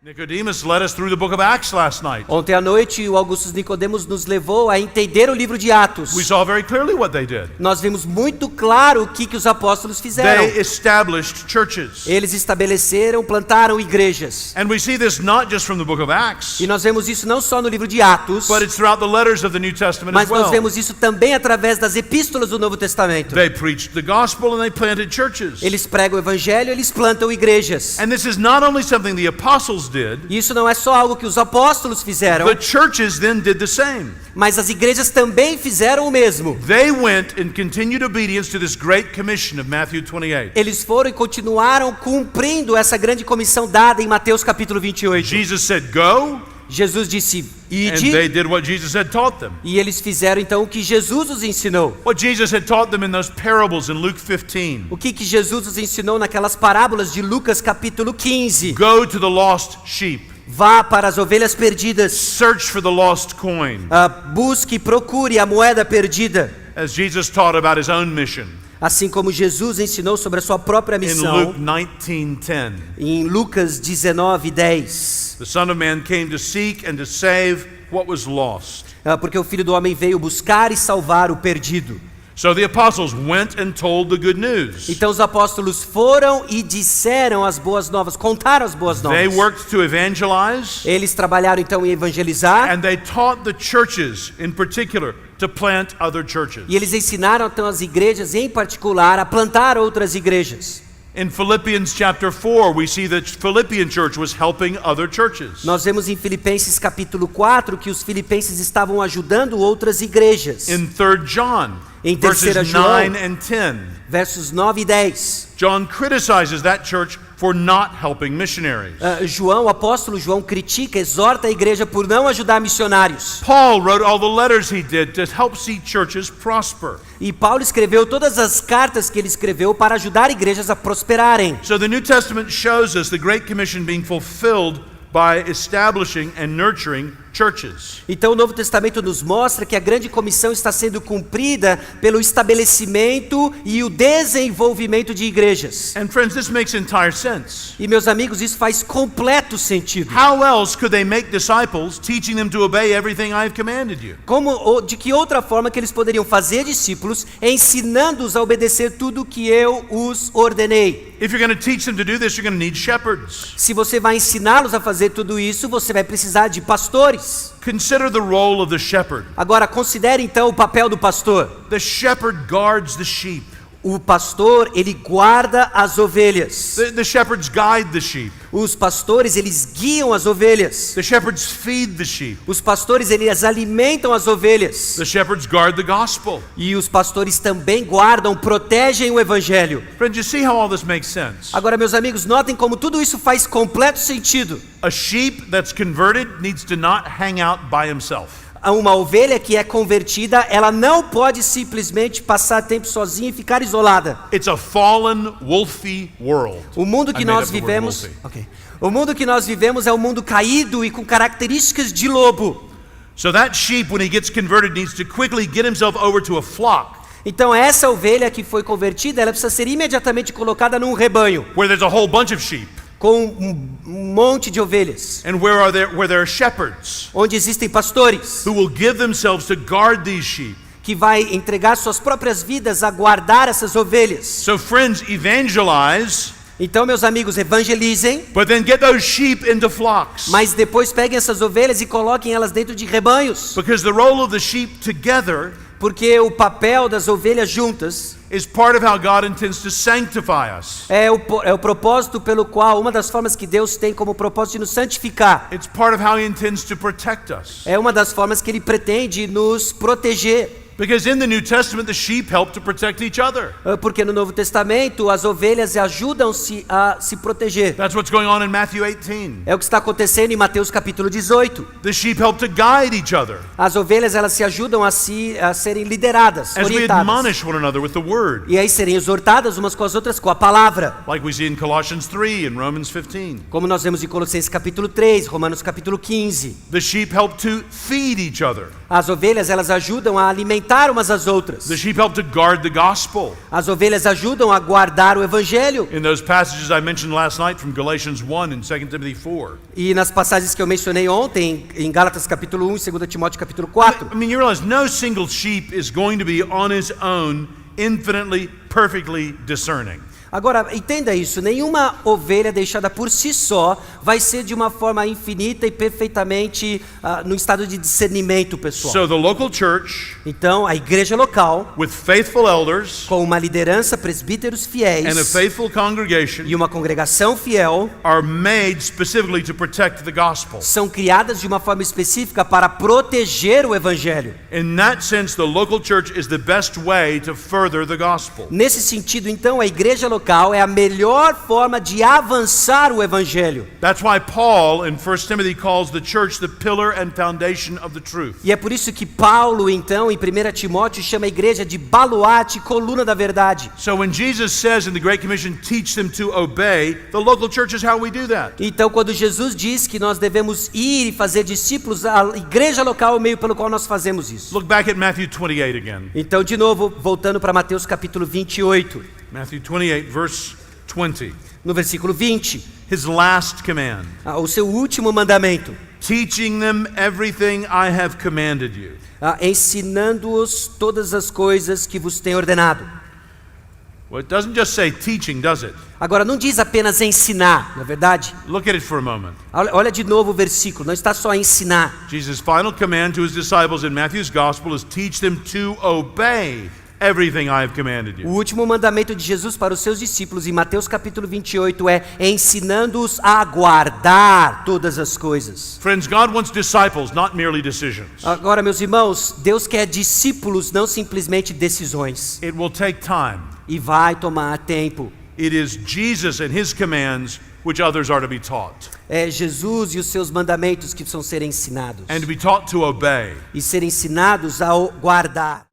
Nicodemus led us through the book of Acts last night. Ontem à noite, o Augustus Nicodemos nos levou a entender o livro de Atos. We saw very clearly what they did. Nós vimos muito claro o que os apóstolos fizeram. They established churches. Eles estabeleceram, plantaram igrejas. And we see this not just from the book of Acts, E nós vemos isso não só no livro de Atos, but it's throughout the letters of the New Testament mas as nós well. vemos isso também através das epístolas do Novo Testamento. They preached the gospel and they planted churches. Eles pregam o evangelho, eles plantam igrejas. And this is not only something the apostles did, E isso não é só algo que os apóstolos fizeram, the churches then did the same. mas as igrejas também fizeram o mesmo. They went in continued obedience to this great commission of Matthew 28. Eles foram e continuaram cumprindo essa grande comissão dada em Mateus capítulo 28. Jesus said, "Go," Jesus disse, and they ide, did what Jesus had taught them. e eles fizeram então o que Jesus os ensinou. What Jesus had taught them in those parables in Luke 15. O que Jesus os ensinou naquelas parábolas de Lucas capítulo 15. Go to the lost sheep. Vá para as ovelhas perdidas. Search for the lost coin. Busque e procure a moeda perdida. As Jesus taught about his own mission Assim como Jesus ensinou sobre a sua própria in missão Luke 19:10. em Lucas 19:10. The Son of Man came to seek and to save what was lost. Porque o Filho do Homem veio buscar e salvar o perdido. So the apostles went and told the good news. Então os apóstolos foram e disseram as boas novas, contaram as boas They novas. worked to evangelize, Eles trabalharam então em evangelizar and they taught the churches in particular to plant other churches. e eles ensinaram então as igrejas em particular a plantar outras igrejas. In Philippians chapter 4, we see that Philippian church was helping other churches. Nós vemos em Filipenses capítulo 4 que os filipenses estavam ajudando outras igrejas. In 3 John, Em verses 3 João, 9 and 10, versos 9 e 10. John criticizes that church for not helping missionaries. O apóstolo João critica, exorta a igreja por não ajudar missionários. Paul wrote all the letters he did to help see churches prosper. E Paulo escreveu todas as cartas que ele escreveu para ajudar igrejas a prosperarem. So the New Testament shows us the Great Commission being fulfilled by establishing and nurturing churches. Então o Novo Testamento nos mostra que a grande comissão está sendo cumprida pelo estabelecimento e o desenvolvimento de igrejas. And friends, this makes entire sense. E meus amigos, isso faz completo sentido. How else could they make disciples, teaching them to obey everything I have commanded you? De que outra forma que eles poderiam fazer discípulos, ensinando-os a obedecer tudo o que eu os ordenei? If you're going to teach them to do this, you're going to need shepherds. Se você vai ensiná-los a fazer tudo isso, você vai precisar de pastores. Consider the role of the shepherd. Agora, considere então o papel do pastor. The shepherd guards the sheep. O pastor, ele guarda as ovelhas. The shepherds guide the sheep. Os pastores, eles guiam as ovelhas. The shepherds feed the sheep. Os pastores, eles alimentam as ovelhas. The shepherds guard the gospel. E os pastores também guardam, protegem o evangelho. Friends, you see how all this makes sense? Agora, meus amigos, notem como tudo isso faz completo sentido. A sheep that's converted needs to not hang out by himself. Uma ovelha que é convertida, ela não pode simplesmente passar tempo sozinha e ficar isolada. It's a fallen, wolfy world. O mundo que I made nós up the word vivemos, wolfy. O mundo que nós vivemos é um mundo caído e com características de lobo. So that sheep, when he gets converted, needs to quickly get himself over to a flock Então essa ovelha que foi convertida, ela precisa ser imediatamente colocada num rebanho where there's a whole bunch of sheep. com um monte de ovelhas, And where there are shepherds onde existem pastores who will give themselves to guard these sheep. que vai entregar suas próprias vidas a guardar essas ovelhas. So friends, evangelize, Então, meus amigos, evangelizem, but then get those sheep into flocks. mas depois peguem essas ovelhas e coloquem elas dentro de rebanhos, Because the role of the sheep together porque o papel das ovelhas juntas is part of how God intends to sanctify us. é o propósito pelo qual, uma das formas que Deus tem como propósito de nos santificar. It's part of how he intends to protect us. É uma das formas que Ele pretende nos proteger. Because in the New Testament, the sheep help to protect each other. Porque no Novo Testamento as ovelhas ajudam-se a se proteger. That's what's going on in Matthew 18. É o que está acontecendo em Mateus capítulo 18. The sheep help to guide each other As ovelhas, elas se ajudam a serem lideradas, as we orientadas. admonish one another with the word, E aí serem exortadas umas com as outras com a palavra. like we see in Colossians 3 and Romans 15. Como nós vemos em Colossenses capítulo 3, Romanos capítulo 15. The sheep help to feed each other As ovelhas, elas ajudam a alimentar alimentar umas às outras. The sheep help to guard the gospel. As ovelhas ajudam a guardar o evangelho. In those passages I mentioned last night from Galatians 1 and 2 Timothy 4. E nas passagens que eu mencionei ontem, em Gálatas capítulo 1 e 2 Timóteo capítulo 4. I mean, you realize no single sheep is going to be on his own infinitely, perfectly discerning. Agora, entenda isso, nenhuma ovelha deixada por si só vai ser de uma forma infinita e perfeitamente no estado de discernimento pessoal. So the local church, Então, a igreja local, with faithful elders com uma liderança, presbíteros fiéis and a faithful congregation, e uma congregação fiel, are made specifically to protect the gospel. são criadas de uma forma específica para proteger o evangelho. In that sense, the local church is the best way to further the gospel. Nesse sentido, então, a igreja local é a melhor forma de avançar o evangelho. That's why Paul in 1 Timothy calls the church the pillar and foundation of the truth. E é por isso que Paulo, então, em 1 Timóteo, chama a igreja de baluarte, coluna da verdade. So when Jesus says in the Great Commission, teach them to obey, the local church is how we do that. Então, quando Jesus diz que nós devemos ir e fazer discípulos, a igreja local é o meio pelo qual nós fazemos isso. Look back at Matthew 28 again. Então, de novo, voltando para Mateus capítulo 28, Matthew 28, verse 20. no versículo 20, His last command. o seu último mandamento, Teaching them everything I have commanded you. ensinando-os todas as coisas que vos tenho ordenado. Well, it doesn't just say teaching, does it? Agora, não diz apenas ensinar, na verdade? Look at it for a moment. Olha de novo o versículo, não está só a ensinar. Jesus' final command to his disciples in Matthew's gospel is teach them to obey everything I have commanded O you. último mandamento de Jesus para os seus discípulos em Mateus capítulo 28 é ensinando-os a guardar todas as coisas. Friends, God wants disciples, not merely decisions. Agora, meus irmãos, Deus quer discípulos, não simplesmente decisões. It will take time. E vai tomar tempo. It is Jesus and his commands which others are to be taught. É Jesus e os seus mandamentos que precisam ser ensinados. And to be taught to obey. E ser ensinados a guardar.